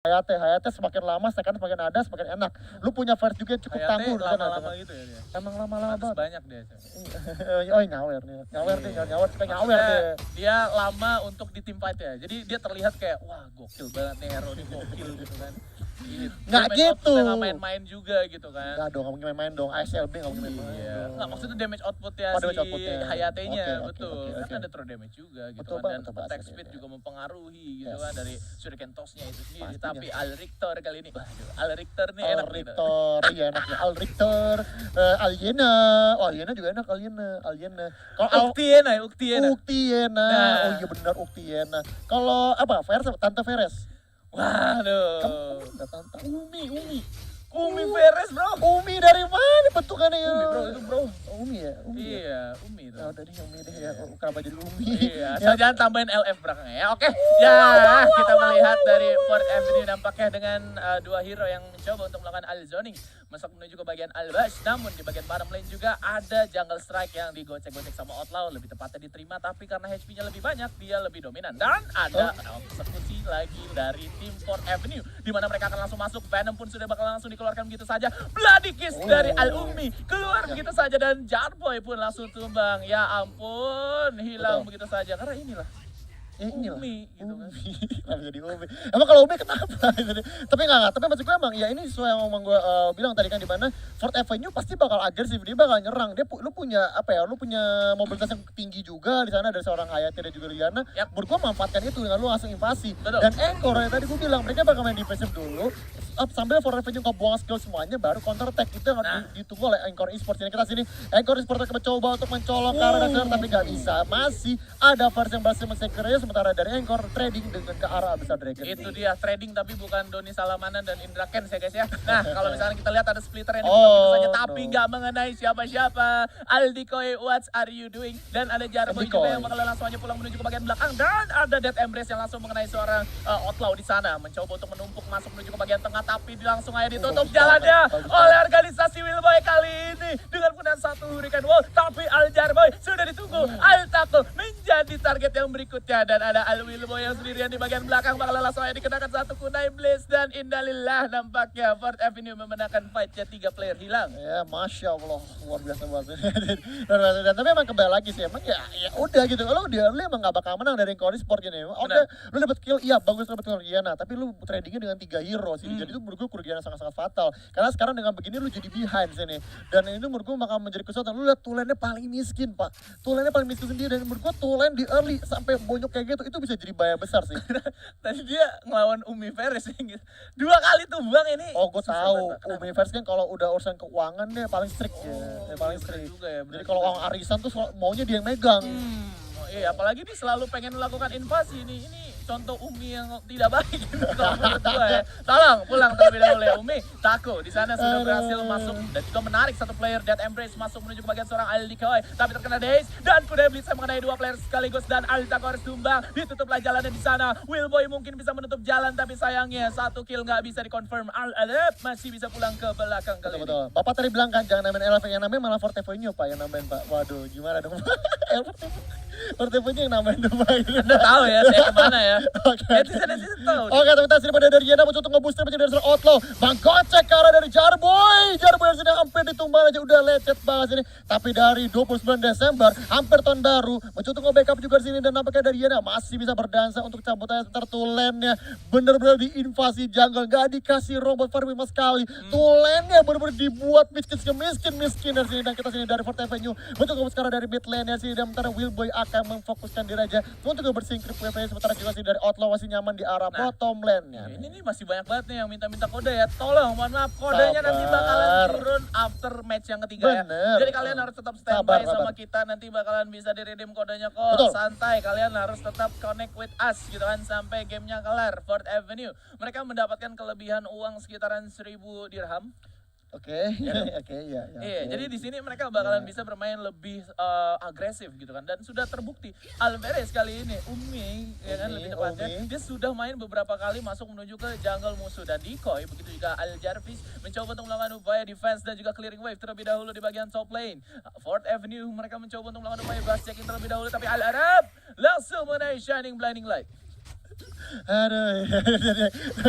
Hayate semakin lama, second semakin ada, semakin enak. Lu punya verse juga yang cukup Hayate tangguh. lama-lama gitu ya dia. Emang lama-lama Pantes banget. banyak dia. Oh nyawer nih, nyawer suka nyawer Maksudnya, deh. dia lama untuk di team fight ya. Jadi dia terlihat kayak wah gokil banget nih hero nih gokil gitu kan. Nggak Damage gitu. outputnya nggak main-main juga gitu kan. Enggak dong, nggak mungkin main-main dong. ASLB nggak mungkin main-main. Iya. Nggak maksudnya damage outputnya Oh, si damage outputnya. Hayate-nya Oke, betul. oke. Kan ada throw damage juga gitu Betul kan. banget, Dan betul attack banget. speed juga mempengaruhi gitu Yes. kan dari shuriken toss-nya itu sendiri. Pastinya. Tapi Al Richter kali ini, waduh, Al Richter nih Al enak gitu. Richter, iya enaknya. Al Richter, Aliena. Oh Aliena juga enak, Aliena. Kalau Uktiena. Uktiena. Nah. Oh iya benar Uktiena. Kalau apa? Tante Veres. Waduh. Enggak Tante. Umi. Umi Veres bro. Umi dari mana bentukannya ya? Umi bro, itu bro. Umi ya? Iya, Umi itu. Ya udah deh Umi deh ya. Kenapa jadi Umi? Iya, Ya. asal jangan tambahin LF belakangnya ya. Oke. Ya, kita melihat dari Fourth Avenue nampaknya dengan dua hero yang mencoba untuk melakukan all zoning masuk menuju ke bagian Albash. Namun di bagian bottom lane juga ada jungle strike yang digocek-gocek sama Outlaw, lebih tepatnya diterima tapi karena HP-nya lebih banyak dia lebih dominan. Dan ada eksekusi lagi dari tim Fourth Avenue di mana mereka akan langsung masuk. Venom pun sudah bakal langsung dikeluarkan begitu saja. Bloody Kiss dari Al-Ummi keluar begitu saja dan Jarboy pun langsung tumbang. Ya ampun, hilang begitu saja karena inilah Inilah. Umi gitu kan. Kenapa jadi Umi? Emang kalau Umi kenapa? Tapi enggak. Tapi maksud gue emang ya ini sesuai yang ngomong gue bilang tadi kan di mana Fourth Avenue pasti bakal agresif, dia bakal nyerang. Lu punya apa ya? Lu punya mobilitas yang tinggi juga di sana dari seorang Hayate dan juga Liana. Yap. Menurut gue manfaatkan itu dengan lu langsung invasi. Betul. Dan Encore yang tadi gue bilang mereka bakal main defensive dulu. Sambil Fourth Avenue ngebuang skill semuanya baru counter attack itu yang harus ditunggu oleh Encore Esports. Ini kita sini Encore Esports mencoba untuk mencolok ke arah Dexter tapi nggak bisa. Masih ada versi yang berhasil men-secure sementara dari Encore trading dengan ke arah besar Dragon. Itu dia trading tapi bukan Doni Salamanan dan Indra Kens ya guys ya. Nah kalau misalnya kita lihat ada splitter yang Oh, saja tapi no. nggak mengenai siapa-siapa. Aldikoy, what are you doing? Dan ada Jarboy juga Aldikoy. yang bakal langsung aja pulang menuju ke bagian belakang. Dan ada Death Embrace yang langsung mengenai seorang Outlaw di sana. Mencoba untuk menumpuk masuk menuju ke bagian tengah tapi langsung aja ditutup jalannya oleh organisasi Willboy kali ini. Dengan punaan satu Hurricane Wall. Tapi Al Jarboy sudah ditunggu. Al Taco menjadi target yang berikutnya. Dan ada Al Willboy yang sendirian di bagian belakang bakal langsung aja dikenakan satu kunai Blaze. Dan indalillah nampaknya Fourth Avenue memenangkan fightnya 3 player hilang. Ya, masya Allah, luar biasa banget. Dan tapi emang kembali lagi sih, emang ya udah gitu. Kalau dia lu emang gak bakal menang dari Encore Sport gini. Oke, lu dapet kill, iya bagus dapet kill Riana, tapi lu tradingnya dengan 3 hero sih. Jadi itu menurut gue kerugian yang sangat-sangat fatal. Karena sekarang dengan begini lu jadi behind sini. Dan ini menurut gue bakal menjadi kesulitan. Lu lihat tulennya paling miskin, Pak. Tulennya paling miskin sendiri dan menurut gue tulen di early sampai bonyok kayak gitu itu bisa jadi bahaya besar sih. Tadi dia ngelawan Umi Veres gitu. 2 kali tumbang ini. Oh, gue susah tahu. banget, Pak. Universe kan kalau udah urusan keuangan dia paling strict ya. Paling bener strict. juga ya, bener Jadi kalau juga. uang arisan tuh maunya dia yang megang. Oh iya, apalagi dia selalu pengen melakukan invasi ini contoh Umi yang tidak baik kalau menurut gue ya. Tolong pulang terlebih dahulu ya Umi. Tako di sana sudah berhasil masuk dan juga menarik satu player Death Embrace masuk menuju ke bagian seorang Aldikoy tapi terkena Daze dan Kuda Blitz yang mengenai 2 player sekaligus dan Aldako harus tumbang. Ditutuplah jalannya di sana. Willboy mungkin bisa menutup jalan tapi sayangnya 1 kill nggak bisa dikonfirm. Al-Alep masih bisa pulang ke belakang kali ini. Betul. Bapak tadi bilang kan jangan namain LF, yang namain malah Fourth Avenue Pak yang namain Pak. Waduh, gimana dong? Fourth Avenue yang namain dong Pak. Anda tahu ya saya kemana ya. Oke. Netizen tahu. Oke, tapi kita sini pada dari Yana mencoba untuk ngebooster menjadi dari Outlaw. Bang Gocek ke arah dari Jarboy yang sini hampir ditumbang aja udah lecet banget sini. Tapi dari 29 Desember hampir tahun baru mencoba untuk nge-backup juga di sini dan nampaknya dari Yana masih bisa berdansa untuk cabutannya sebentar tulennya bener-bener diinvasi jungle, gak dikasih robot farming sama sekali. Tulennya bener-bener dibuat miskin dari sini dan kita sini dari Fourth Avenue mencoba ngeboost sekarang dari mid lane sini dan sementara Willboy akan memfokuskan diri aja untuk bersihin creep wave sementara juga sini dari Outlaw masih nyaman di arah bottom lane-nya. Ini masih banyak banget nih yang minta-minta kode ya. Tolong, mohon maaf, kodenya nanti bakalan turun after match yang ketiga Bener. ya. Jadi kalian harus tetap standby Sabar. sama kita. Nanti bakalan bisa di-redeem kodenya kok. Betul. Santai, kalian harus tetap connect with us gitu kan sampai gamenya kelar. Fourth Avenue, mereka mendapatkan kelebihan uang sekitaran 1000 dirham. Oke, oke, ya. Iya, jadi di sini mereka bakalan bisa bermain lebih agresif gitu kan dan sudah terbukti Alvarez kali ini Umi ya kan lebih tepatnya dia sudah main beberapa kali masuk menuju ke jungle musuh dan decoy begitu juga Al Jarvis mencoba untuk melakukan upaya defense dan juga clearing wave terlebih dahulu di bagian top lane. Fourth Avenue mereka mencoba untuk melakukan upaya blast checking terlebih dahulu tapi Al Arab langsung mengenai shining blinding light. Aduh,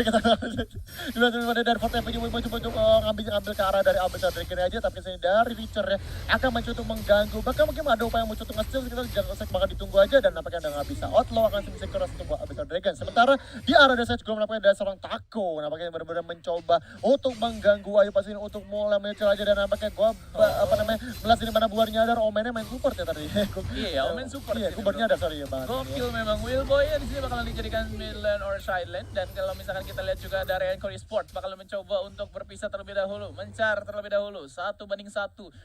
kita dari Fort Avenue coba ngambil ke arah dari Albert Dragon aja, tapi sini dari Richard ya akan mencoba untuk mengganggu. Bahkan mungkin ada upaya mencoba untuk nge-steal, kita jangan bakal ditunggu aja dan nampaknya udah nggak bisa. Outlaw akan bisa keras untuk Albert Dragon. Sementara di arah dari Sage nampaknya ada seorang Taco, nampaknya benar-benar mencoba untuk mengganggu Ayu pas ini untuk mulai menyecil aja dan nampaknya melas ini mana buar nyadar Omennya main support ya tadi. Iya, Omen support. Iya, gue baru nyadar sorry ya bang. Gokil memang Willboy ya di sini bakalan dijadikan mid lane or side lane, dan kalau misalkan kita lihat juga dari Encore Esports bakal mencoba untuk berpisah terlebih dahulu, mencar terlebih dahulu 1-1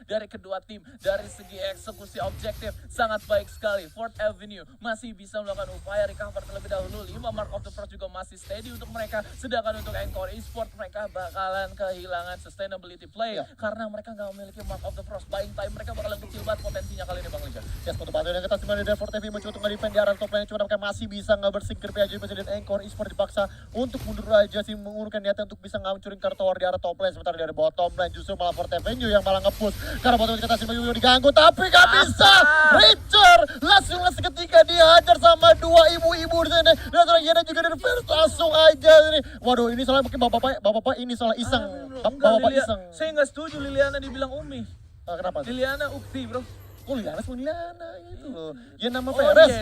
dari kedua tim. Dari segi eksekusi objektif sangat baik sekali. Fourth Avenue masih bisa melakukan upaya recover terlebih dahulu. 5 Mark of the Frost juga masih steady untuk mereka, sedangkan untuk Encore Esports mereka bakalan kehilangan sustainability play karena mereka nggak memiliki Mark of the Frost. Buying time mereka bakalan kecil banget potensinya kali ini Bang Liga. Yes, untuk bantuan yang kita sebenarnya dari Fort TV mencoba untuk nge-defend di arah top lane, cuma mereka masih bisa nggak bersingkir PAJ dan Encore Esports dipaksa untuk mundur aja sih, mengurungkan niatnya untuk bisa ngancurin kartu tower di arah top lane. Sementara dari bottom lane justru malah Fort Avenue yang malah nge-push karena bottom lane kita Simayu diganggu tapi nggak bisa. Richard langsung seketika dihajar sama dua ibu-ibu di sini dan seorang Yana juga dari first langsung aja ini. Waduh, ini soalnya mungkin bapak-bapak ini soal iseng. Bapak-bapak iseng. Saya nggak setuju Liliana dibilang Umi. Kenapa? Liliana ukti bro. Oh Liliana sama Liliana itu loh. Yena sama Oh, Perez.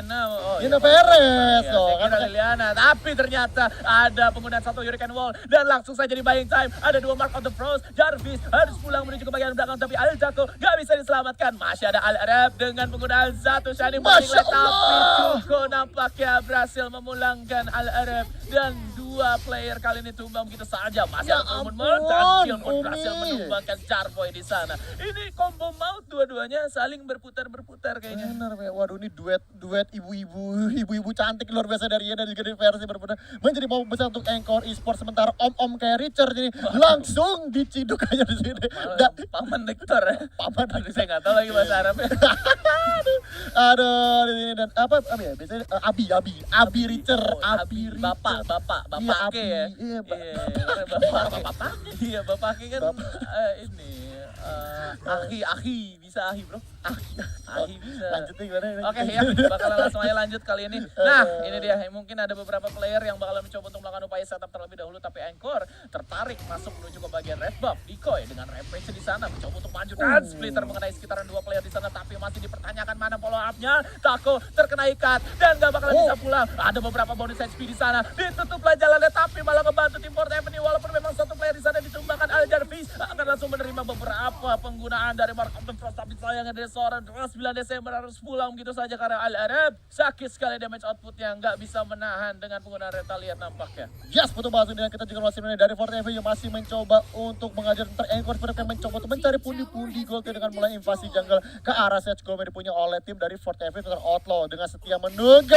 Yena Perez. Oh, kan Liliana. Tapi ternyata ada penggunaan satu Hurricane Wall dan langsung saja di buying time. Ada 2 Mark of the Frost. Jarvis harus pulang menuju ke bagian belakang tapi Aljaco gak bisa diselamatkan. Masih ada Al-Arab dengan penggunaan satu Shining Bowling Light, tapi Cuko nampaknya berhasil memulangkan Al-Arab dan 2 player kali ini tumbang begitu saja. Masih ada Moon dan Kill pun berhasil menumbangkan Jarboy di sana. Ini combo maut dua-duanya saling berputar-berputar kayaknya. Benar, waduh ini duet ibu-ibu cantik luar biasa dari Yana dan juga dari versi berputar menjadi momen besar untuk Encore Esports. Sementara om-om kayak Richard ini langsung diciduk aja di sini. Paman Nektar ya. Paman Aduh, saya nggak tahu lagi bahasa Arabnya. Aduh, ini dan apa ya biasanya Abi Richard, Bapak Ake ya. Iya, Bapak. Iya, Bapak Ake kan ini Ahi bisa Ahi bro. Ahi bisa. Lanjutnya gimana? Oke ya, bakalan langsung aja lanjut kali ini. Nah, ini dia. Mungkin ada beberapa player yang bakalan mencoba untuk melakukan upaya setup terlebih dahulu, tapi Encore tertarik masuk menuju ke bagian red buff. Decoy dengan rampage di sana mencoba untuk maju dan splitter mengenai sekitaran 2 player di sana, tapi masih dipertanyakan mana follow up-nya. Taco terkena ikat dan gak bakalan bisa pulang. Ada beberapa bonus HP di sana. Ditutuplah jalannya tapi malah ngebantu tim Fort Avenue walaupun memang satu player di sana ditumbangkan. Al Jarvis akan langsung menerima beberapa penggunaan dari Mark of the Frost, tapi sayangnya dari seorang 9 Desember harus pulang begitu saja karena Al-Arab sakit sekali damage outputnya, nggak bisa menahan dengan penggunaan retaliat nampaknya. Yes, betul banget. Dan kita juga masih dari Fort Avenue masih mencoba untuk mengajar Encore Esports yang mencoba untuk mencari pundi-pundi gold dengan mulai invasi jungle ke arah Sage Gold yang dipunya oleh tim dari Fort Avenue. Outlaw dengan setia menunggu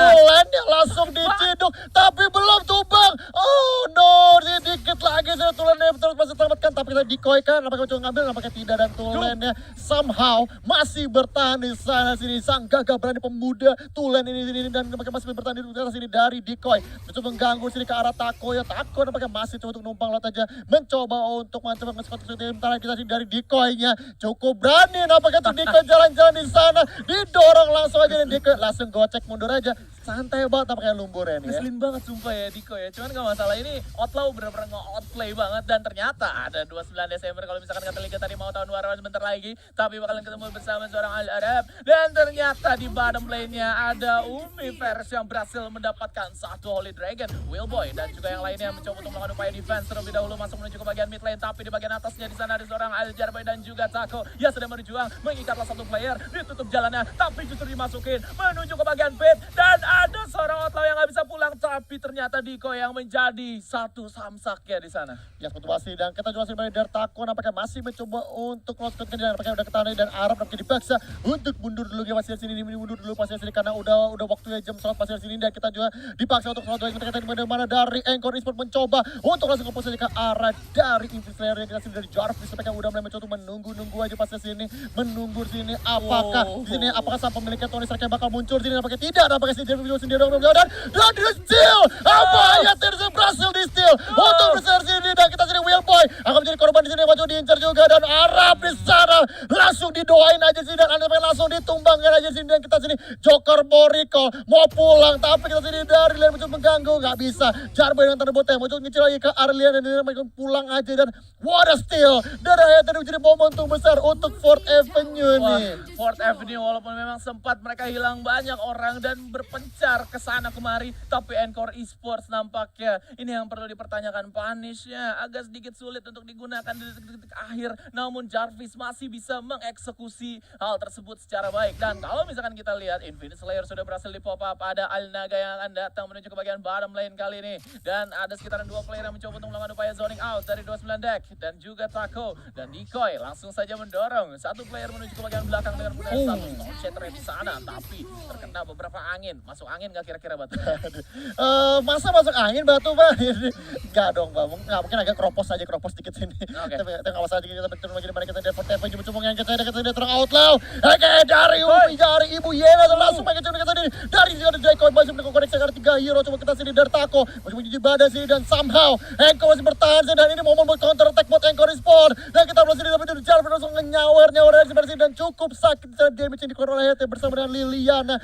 Tulennya langsung diciduk tapi belum tumbang. Oh no, sedikit lagi saya Tulennya terus masih selamatkan tapi kita decoy kan, nampaknya coba ngambil, nampaknya tidak, dan Tulennya somehow masih bertahan di sana sini. Sang gagah berani pemuda Tulen ini dan nampaknya masih bertahan di atas sini dari decoy. Mencoba mengganggu sini ke arah Taco ya. Taco nampaknya masih coba untuk numpang laut aja, mencoba untuk nge-spot sementara kita sini dari decoy-nya cukup berani, nampaknya tuh decoy jalan-jalan di sana didorong langsung aja dan decoy langsung gocek mundur aja. Santai banget nampaknya lumburnya nih ya. Ngeselin banget sumpah ya Diko ya. Cuman gak masalah, ini Outlaw bener-bener nge-outplay banget. Dan ternyata ada 29 Desember kalau misalkan kata Liga tadi mau tahun warawan sebentar lagi. Tapi bakalan ketemu bersama seorang Al-Arab. Dan ternyata di bottom lane-nya ada Umifers yang berhasil mendapatkan satu Holy Dragon, Willboy dan juga yang lainnya mencoba untuk melakukan upaya defense terlebih dahulu masuk menuju ke bagian mid lane. Tapi di bagian atasnya di sana ada seorang Aljarboy dan juga Taco yang sedang berjuang mengikatlah satu player, ditutup jalannya tapi justru dimasukin menuju ke bagian pit. Dan ada seorang Outlaw yang gak bisa pulang, tapi ternyata Diko yang menjadi satu samsaknya di sana. Ya, betul pasti. Dan kita juga masih dari Taco nampaknya masih mencoba untuk close ke dia, nampaknya udah ketahuan dan Arab nampaknya dipaksa untuk mundur dulu ya pasti sini, mundur dulu pasti sini karena udah waktunya jam sholat pasti sini, dan kita juga dipaksa untuk sholat kita mana dari Encore Esports mencoba untuk langsung ke ke arah dari Invislayer yang kita sini dari Jarvis, nampaknya udah mulai mencoba menunggu aja pasti sini, menunggu sini apakah di sini apakah sang pemiliknya Tony Stark yang bakal muncul sini, nampaknya tidak, nampaknya sini Jarvis sendiri dan di steal apa ya terus berhasil di steal untuk besar sini, dan kita sini Willboy akan menjadi korban di sini, maju diincar juga dan Arab di sana viral. Langsung didoain aja sih dan Anda langsung ditumbangkan aja sih. Dan kita sini Joker Boriko mau pulang tapi kita sini dari lane mencoba mengganggu, nggak bisa. Jarboy yang terbotnya mau ngecil lagi ke Arlian dan dia pulang aja dan what a steal. Dan akhirnya menjadi momentum besar untuk Fourth Avenue nih. Fourth Avenue walaupun memang sempat mereka hilang banyak orang dan berpencar ke sana kemari, tapi Encore Esports nampaknya ini yang perlu dipertanyakan. Punishnya agak sedikit sulit untuk digunakan di detik-detik akhir, namun Jarvis masih bisa mengeksekusi hal tersebut secara baik. Dan kalau misalkan kita lihat Infinite Slayer sudah berhasil di pop up, ada Alnaga yang akan datang menuju ke bagian bottom lane kali ini, dan ada sekitaran 2 player yang mencoba untuk melakukan upaya zoning out dari 29 deck dan juga Taco dan Decoy langsung saja mendorong satu player menuju ke bagian belakang dengan menggunakan satu Stone Shatter di sana, tapi terkena beberapa angin. Masuk angin nggak kira-kira Batu? Masa masuk angin Batu Pak? Enggak dong Pak, nggak mungkin agak kropos aja, kropos dikit sini. Oke. Tapi nggak masalah dikit, kita turun lagi di mana kita dari Fourth Avenue mencoba yang kita terang outlaw. Oke dari Ibu Yena dan langsung mereka coba kita dari sini ada Decoy masih menunggu koneksi karena 3 hero. Coba kita sini dari Taco masih mencuci badan sini dan somehow Encore masih bertahan sini dan ini momen buat counter attack buat Encore Esports. Dan kita belum sini tapi dari Jarvis langsung nyawer dari sini dan cukup sakit secara damage yang dikeluarkan oleh HT bersama dengan Liliana.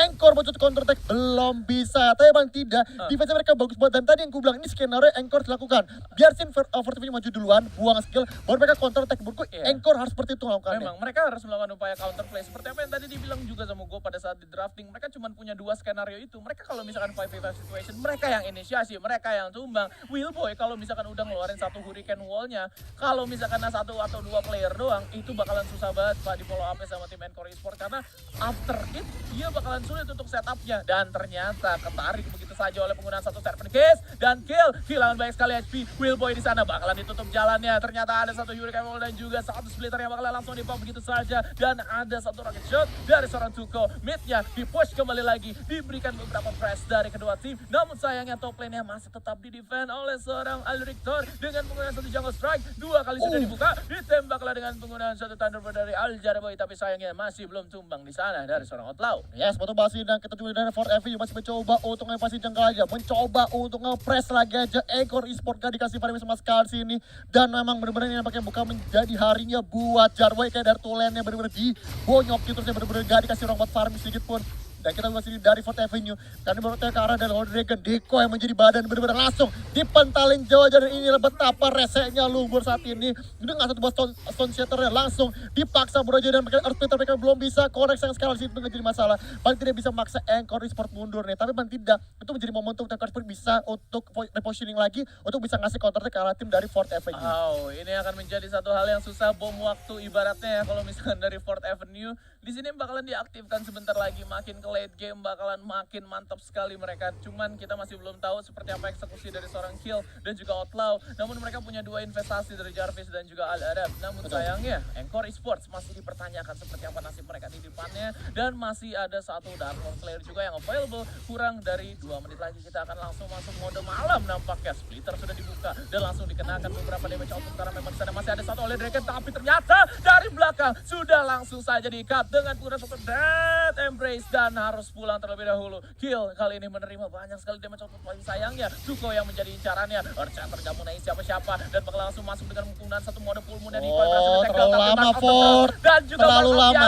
Encore mencoba counter attack belum bisa, tapi bang tidak. Defense mereka bagus banget dan tadi yang gue bilang ini skenario Encore dilakukan. Biarsin Fourth Avenue maju duluan, buang skill, baru mereka counter attack. Menurutku Encore harus seperti itu melakukannya. Memang mereka harus melakukan upaya counter play seperti apa yang tadi dibilang juga sama gue pada saat di drafting. Mereka cuma punya 2 skenario itu. Mereka kalau misalkan 5v5 situation, mereka yang inisiasi, mereka yang tumbang. Willboy kalau misalkan udah ngeluarin satu hurricane wall-nya, kalau misalkan 1 atau 2 player doang, itu bakalan susah banget Pak di follow up sama tim Encore Esports, karena after it dia bakalan sulit untuk setupnya. Dan ternyata ketarik begitu saja oleh penggunaan satu serpent case dan kill. Kehilangan banyak sekali HP. Willboy di sana bakalan ditutup jalannya. Ternyata ada satu hurricane wall dan juga satu splitter yang bakalan langsung di-pop begitu saja. Dan ada satu rocket shot dari seorang Tuko. Mid-nya di-push kembali lagi. Diberikan beberapa press dari kedua tim. Namun sayangnya top lane-nya masih tetap di-defend oleh seorang Alrictor dengan penggunaan satu jungle strike. 2 kali sudah dibuka. Ditembaklah dengan penggunaan satu Thunderbird dari Aljarboy. Tapi sayangnya masih belum tumbang di sana dari seorang Outlaw. Yes, betul masih dan kita juga dari Fourth Avenue masih mencoba untuk ngepasi jengkel aja. Mencoba untuk nge-press lagi aja Encore Esports gak dikasih variasi sama sekali sini. Dan memang benar-benar ini nampaknya bukan menjadi harinya buat Jarboy, kayak dari tulennya benar-benar dibonyok gitu. Terusnya benar-benar gak dikasih ruang buat farming sedikit pun. Dan kita juga sini dari Fourth Avenue. Dan baru ke arah dari Lord Dragon. Deco yang menjadi badan benar-benar langsung dipentalin jauh aja. Dan inilah betapa resenya Lumbur saat ini. Udah nggak satu buat Stone Shatternya langsung dipaksa bro aja. Dan Earth Splitter mereka belum bisa connect yang sekarang sih itu nggak jadi masalah. Paling tidak bisa maksa Encore Esports mundur nih. Tapi paling tidak itu menjadi momentum Encore Esports bisa untuk repositioning lagi. Untuk bisa ngasih counter attack ke arah tim dari Fourth Avenue. Oh, ini akan menjadi satu hal yang susah bom waktu ibaratnya ya kalau misalkan dari Fourth Avenue. Di sini bakalan diaktifkan sebentar lagi, makin ke late game bakalan makin mantap sekali mereka. Cuman kita masih belum tahu seperti apa eksekusi dari seorang Kill dan juga Outlaw. Namun mereka punya 2 investasi dari Jarvis dan juga Al-Arab. Namun sayangnya Encore Esports masih dipertanyakan seperti apa nasib mereka di depannya. Dan masih ada satu Dark Horse player juga yang available. Kurang dari 2 menit lagi kita akan langsung masuk mode malam nampaknya. Splitter sudah dibuka dan langsung dikenakan beberapa damage output karena memang di sana masih ada satu oleh Dragon. Tapi ternyata dari belakang sudah langsung saja di-cut dengan penggunaan satu Death Embrace dan harus pulang terlebih dahulu. Kill kali ini menerima banyak sekali damage output. Paling sayangnya Tuko yang menjadi incarannya. Earthshatter gak mengenai siapa-siapa dan bakal langsung masuk dengan penggunaan satu mode full moon dari terlalu lama Ford. dan juga terlalu lama.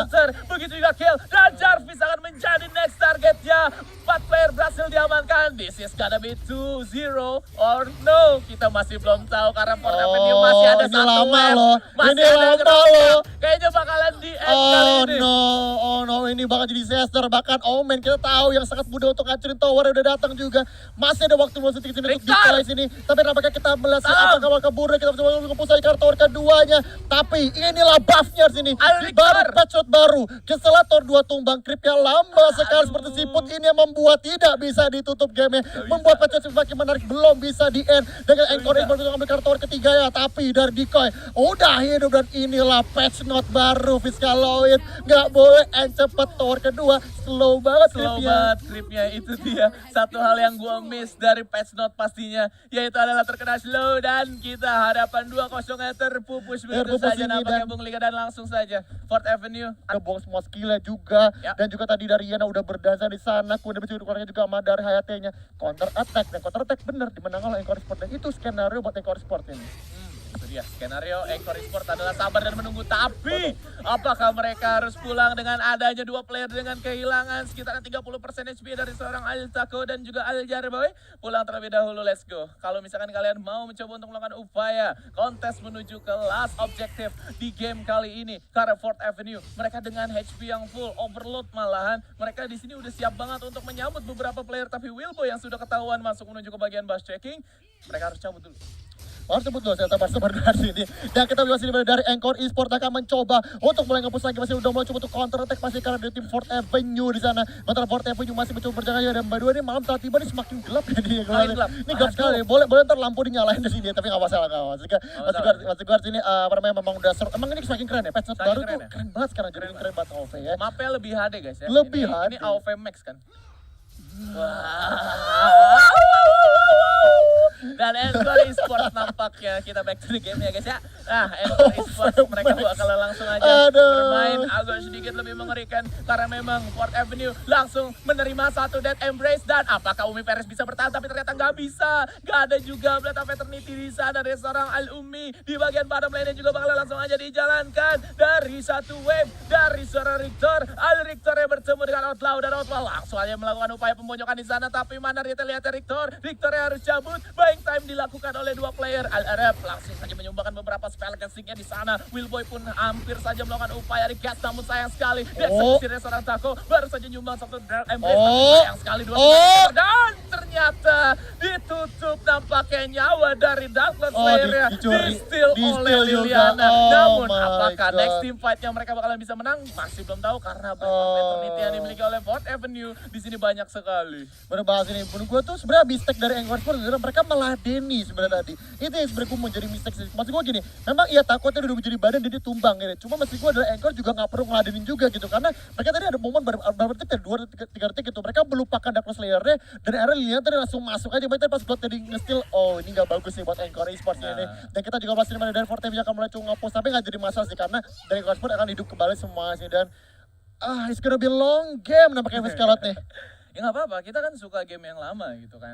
Begitu juga Kill dan Jarvis akan menjadi next targetnya. 4 player berhasil diamankan. This is gonna be 2-0 or no. Kita masih belum tahu karena Fourth Avenue masih ada ini satu lama wave. loh. Masih Ini ada lama gerobaknya. loh. Kayaknya bakalan di end kali ini. Oh no, ini bakal jadi disaster. Bahkan Omen kita tahu yang sangat mudah untuk ngancurin tower udah datang juga. Masih ada waktu belum sedikit sini untuk di sini. Tapi nampaknya kita melihat apakah kabur kita coba nge-push lagi karena tower keduanya. Tapi inilah buffnya sini. Baru patchot baru. Keselator 2 tumbang creepnya lama sekali seperti siput ini yang membuat tidak bisa ditutup game-nya. Membuat patchot semakin menarik belum bisa di end. Dengan Encore Esports untuk ambil kartu tower ketiga ya. Tapi dari Decoy udah hidup dan inilah patch note baru Fiskaloid. Nggak boleh end cepet tower kedua. Slow banget creepnya. Itu dia satu hal yang gua miss dari patch note pastinya, yaitu adalah terkena slow dan kita hadapan 2-0 terpupus begitu saja nampaknya Bung Liga dan langsung saja Fourth Avenue ngebuang semua skillnya juga ya. Dan juga tadi dari Yana udah berdansa di sana, kemudian bisa dikeluarkan juga sama dari Hayate-nya counter attack dan counter attack bener dimenang oleh Encore Esports dan itu skenario buat Encore Esports ini. Itu dia, skenario Encore Esport adalah sabar dan menunggu. Tapi, apakah mereka harus pulang dengan adanya dua player dengan kehilangan sekitar 30% HP dari seorang Altaco dan juga Aljarboy? Pulang terlebih dahulu, let's go. Kalau misalkan kalian mau mencoba untuk melakukan upaya kontes menuju ke last objective di game kali ini, karena Fourth Avenue, mereka dengan HP yang full, overload malahan. Mereka di sini udah siap banget untuk menyambut beberapa player, tapi Wilboy yang sudah ketahuan masuk menuju ke bagian bus checking, mereka harus cabut dulu. Harus sebut dulu, saya sabar dari sini. Dan kita lihat sini dari Encore Esport akan mencoba untuk mulai ngepus lagi, masih udah mulai coba untuk counter attack masih karena dari tim Fourth Avenue di sana. Sementara Fourth Avenue masih mencoba berjaga dan berdua ini malam saat tiba ini semakin gelap ya dia. Makin gelap. Ini gelap sekali. Boleh ntar lampu dinyalain di sini tapi nggak masalah kawan. Masih guard sini apa namanya memang udah seru. Emang ini semakin keren ya. Patch baru tuh keren banget sekarang, jadi keren banget AOV ya. Mapnya lebih HD guys ya. Lebih ini HD. AOV Max kan. Dan Encore Esport nampaknya kita back to the game ya guys ya. Nah, Encore Esport mereka bakal langsung aja bermain agak sedikit lebih mengerikan karena memang Fourth Avenue langsung menerima satu Dead Embrace. Dan apakah Umi Perez bisa bertahan? Tapi ternyata nggak bisa. Nggak ada juga Blade of Eternity di sana dari seorang Al-Umi. Di bagian bottom lane juga bakal langsung aja dijalankan dari satu wave dari seorang Riktor. Al-Riktor yang bertemu dengan Outlaw dan Outlaw langsung aja melakukan upaya pembojokan di sana. Tapi mana dia terlihat Riktor? Riktor yang harus cabut. Buying time dilakukan oleh dua player. Al-Arab langsung saja menyumbangkan beberapa spell castingnya di sana. Wilboy pun hampir saja melakukan upaya di gas, namun sayang sekali desaksinya seorang Taco baru saja nyumbang satu Dark Embrace. Sayang sekali dua dan ternyata ditutup nampaknya nyawa dari Darklet Slayer-nya di-steal oleh Liliana. Namun apakah next team fight-nya mereka bakalan bisa menang? Masih belum tahu karena Blade of Eternity yang dimiliki oleh Fourth Avenue di sini banyak sekali. Berbahas ini, menurut gue tuh sebenarnya mistake dari Encore Esport adalah mereka meladeni sebenarnya tadi. Itu yang sebenarnya gue menjadi mistake sih. Maksud gue gini, memang iya takutnya udah menjadi badan jadi tumbang gitu. Cuma maksud gue adalah Encore juga gak perlu ngeladenin juga gitu. Karena mereka tadi ada momen berapa detik ya, 2-3 detik gitu. Mereka melupakan Dark Slayer-nya dan akhirnya Liliana tadi langsung masuk aja. Mereka pas buat tadi nge-steal, oh ini gak bagus sih buat Encore Esport ini. Dan kita juga pasti dari Fourth Avenue akan mulai coba nge-post, tapi gak jadi masalah sih. Karena dari Encore Esport akan hidup kembali semua sih. Dan it's gonna be long game nampaknya Scarlet nih. Ya nggak apa-apa, kita kan suka game yang lama gitu kan.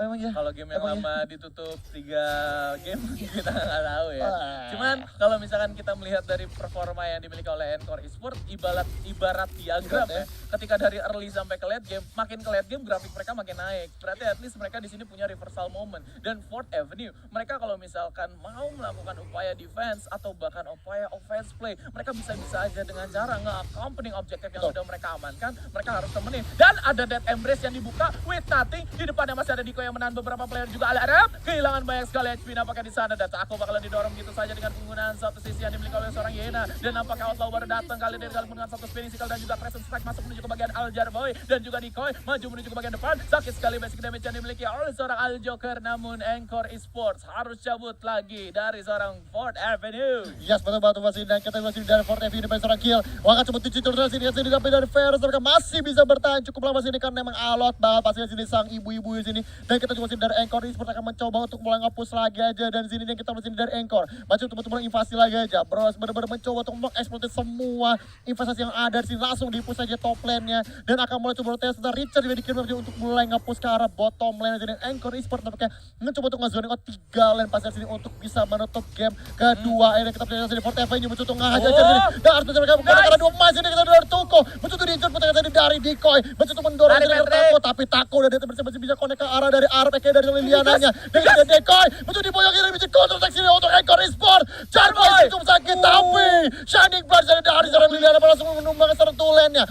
Emang ya? Kalau game yang lama ditutup 3 game kita nggak tahu ya. Cuman kalau misalkan kita melihat dari performa yang dimiliki oleh Encore Esport, ibarat diagram ya. Ketika dari early sampai ke late game, makin ke late game grafik mereka makin naik. Berarti at least mereka di sini punya reversal moment. Dan Fourth Avenue, mereka kalau misalkan mau melakukan upaya defense atau bahkan upaya offense play, mereka bisa-bisa aja dengan cara nge-accompanying objektif yang sudah mereka amankan, mereka harus temenin. Dan ada Dead Embrace yang dibuka with nothing. Di depannya masih ada Diko yang menahan beberapa player juga. Al-Arab kehilangan banyak sekali HP nampaknya di sana. Dan Taco bakalan didorong gitu saja dengan penggunaan satu sisi yang dimiliki oleh seorang Yena. Dan nampaknya Outlaw baru datang kali ini dengan satu spinning cycle dan juga Crescent Strike masuk menuju ke bagian Aljarboy. Dan juga Dikoy maju menuju ke bagian depan. Sakit sekali basic damage yang dimiliki oleh seorang Al-Joker. Namun Encore Esports harus cabut lagi dari seorang Fourth Avenue. Yes, betul masih. Dan kita masih dari Fourth Avenue dari seorang kill. Wah, coba tujuh terus sini tapi dari Ferris mereka masih bisa bertahan cukup lama sini karena memang alot banget pasti di sini sang ibu-ibu di sini. Dan kita juga masih dari Encore Esport akan mencoba untuk mulai nge-push lagi aja dan sini dan kita masih dari Encore. Masih untuk mulai invasi lagi aja. Bros benar-benar mencoba untuk mengeksploitasi semua investasi yang ada di sini langsung di-push aja top lane-nya dan akan mulai coba tes tentang Richard juga dikirim untuk mulai nge-push ke arah bottom lane dan Encore Esport nampaknya mencoba untuk nge-zoning out 3 lane pas di sini untuk bisa menutup game kedua. Ini kita punya sini Fourth Avenue mencoba untuk ngajar sini. Dan harus mereka karena 2 emas ini kita dari Tuko. Mencoba diinjur putar tadi dari Dikoy. Mencoba mendorong dari Taco tapi Taco udah masih bisa connect ke arah dari Arab kayak dari Liliananya. Dan Dikoy mencoba dipojok kiri bisa counter attack sini untuk Encore Esport. Jarboy cukup sakit tapi Shining Blast dari seorang Liliana langsung menumbangkan seorang tulennya.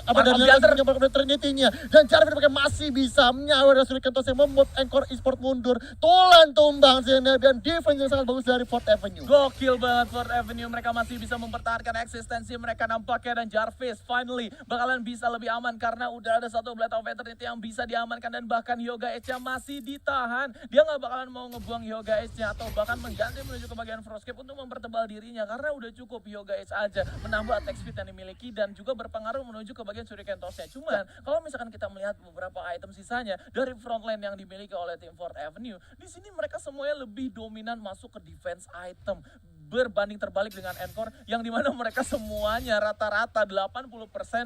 Apa dari Trinity-nya. Dan Jarvis masih bisa menyawar dari Suriken Toss yang membuat Encore Esport mundur. Tulen tumbang sini dan defense yang sangat bagus dari Fourth Avenue. Gokil banget Fourth Avenue, mereka masih bisa mempertahankan eksistensi mereka nampaknya dan Jarvis finally bakalan bisa lebih aman karena udah ada satu Blade of Eternity yang bisa diamankan dan bahkan Yoga Edge-nya masih ditahan. Dia nggak bakalan mau ngebuang Yoga Edge-nya atau bahkan mengganti menuju ke bagian Frostcape untuk mempertebal dirinya karena udah cukup Yoga Edge aja menambah attack speed yang dimiliki dan juga berpengaruh menuju ke bagian Shuriken Toss-nya. Cuman kalau misalkan kita melihat beberapa item sisanya dari frontline yang dimiliki oleh tim Fourth Avenue, di sini mereka semuanya lebih dominan masuk ke defense item. berbanding terbalik dengan Encore yang dimana mereka semuanya rata-rata 80%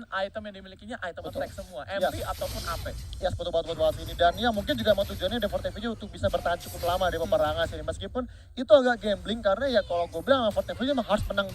item yang dimilikinya item attack semua, MP ataupun AP. Ya, betul banget ini. Dan ya mungkin juga emang tujuannya Devort TV untuk bisa bertahan cukup lama di peperangan sini. Meskipun itu agak gambling karena ya kalau gue bilang Devort TV memang harus menang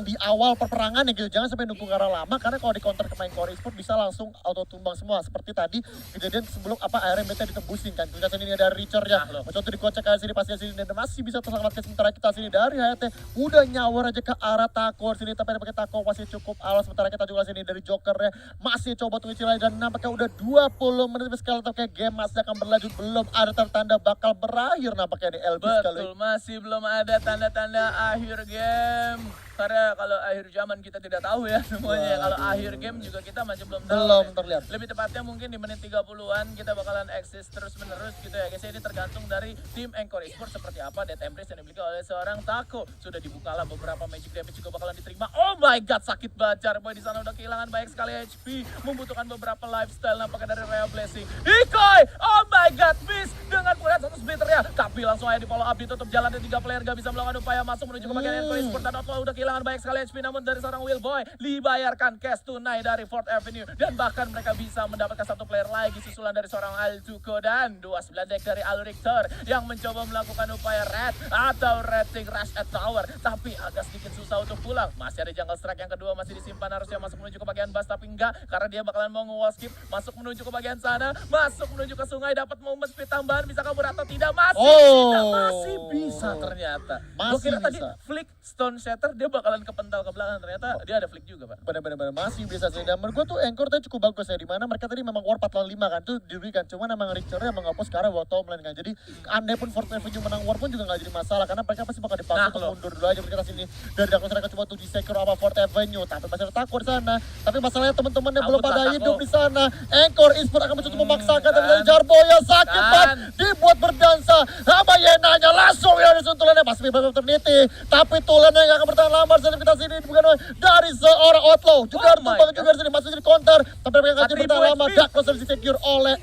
di awal peperangan ya gitu. Jangan sampai nunggu karena lama karena kalau di counter ke main core esport bisa langsung auto tumbang semua. Seperti tadi kejadian sebelum RMBT ditembusin kan. Kita sini ada Richard ya. Mencoba dikocek ke sini pasti sini dan masih bisa terselamatkan sementara kita sini dari HT udah nyawar aja ke arah Tako sini tapi pakai Tako masih cukup alas sementara kita juga sini dari Jokernya masih coba tunggu lagi dan nampaknya udah 20 menit sekali tapi kayak game masih akan berlanjut belum ada tanda bakal berakhir nampaknya di LB sekali. Betul, masih belum ada tanda-tanda akhir game. Karena kalau akhir zaman kita tidak tahu ya semuanya. Kalau akhir game juga kita masih belum tahu. Belum terlihat. Lebih tepatnya mungkin di menit 30-an kita bakalan eksis terus-menerus gitu ya guys. Ini tergantung dari tim Encore Esports seperti apa Death Embrace yang dimiliki oleh seorang Tako. Sudah dibuka lah beberapa magic damage juga bakalan diterima. Oh my god, sakit banget Jarboy di sana udah kehilangan banyak sekali HP. Membutuhkan beberapa lifestyle nampaknya dari Rhea Blessing. Hikoi! Oh my god, miss dengan melihat satu splitter ya. Tapi langsung aja di follow up ditutup jalan dari 3 player gak bisa melakukan upaya masuk menuju ke bagian Encore Esports dan Outlaw udah kehilangan banyak sekali HP namun dari seorang Will Boy dibayarkan cash tunai dari 4th Avenue dan bahkan mereka bisa mendapatkan satu player lagi susulan dari seorang Altuko dan 29 deck dari Al Richter yang mencoba melakukan upaya red atau rating rush at tower tapi agak sedikit susah untuk pulang. Masih ada jungle strike yang kedua masih disimpan harusnya masuk menuju ke bagian bus tapi enggak karena dia bakalan mau nge-wall skip masuk menuju ke bagian sana masuk menuju ke sungai dapat movement speed tambahan bisa kabur atau tidak masih bisa ternyata. Gue kira tadi flick Stone Shatter dia bakalan kepental ke belakang ternyata dia ada flick juga pak. Benar-benar masih bisa sih dan menurut gue tuh Encore tadi cukup bagus ya dimana mereka tadi memang war 4 lawan 5 kan tuh diberikan cuman emang Richardnya emang ngapus sekarang buat top lane kan jadi andai pun 4th Avenue menang war pun juga gak jadi masalah karena mereka pasti bakal dipaksa untuk mundur dulu aja kita sini dari Dark mereka coba untuk di-secure apa 4th Avenue tapi masih ada Tako di sana tapi masalahnya teman-temannya belum pada hidup di sana. Encore Esports akan mencoba memaksakan tapi dari Jarboya sakit banget dibuat berdansa sama Yenanya langsung ya di suntulannya masih belum terniti tapi tulannya yang akan bertahan lama saat kita sini bukan dari seorang Outlaw juga tumbang juga di sini masih jadi counter tapi mereka akan bertahan lama Dark Closer di-secure oleh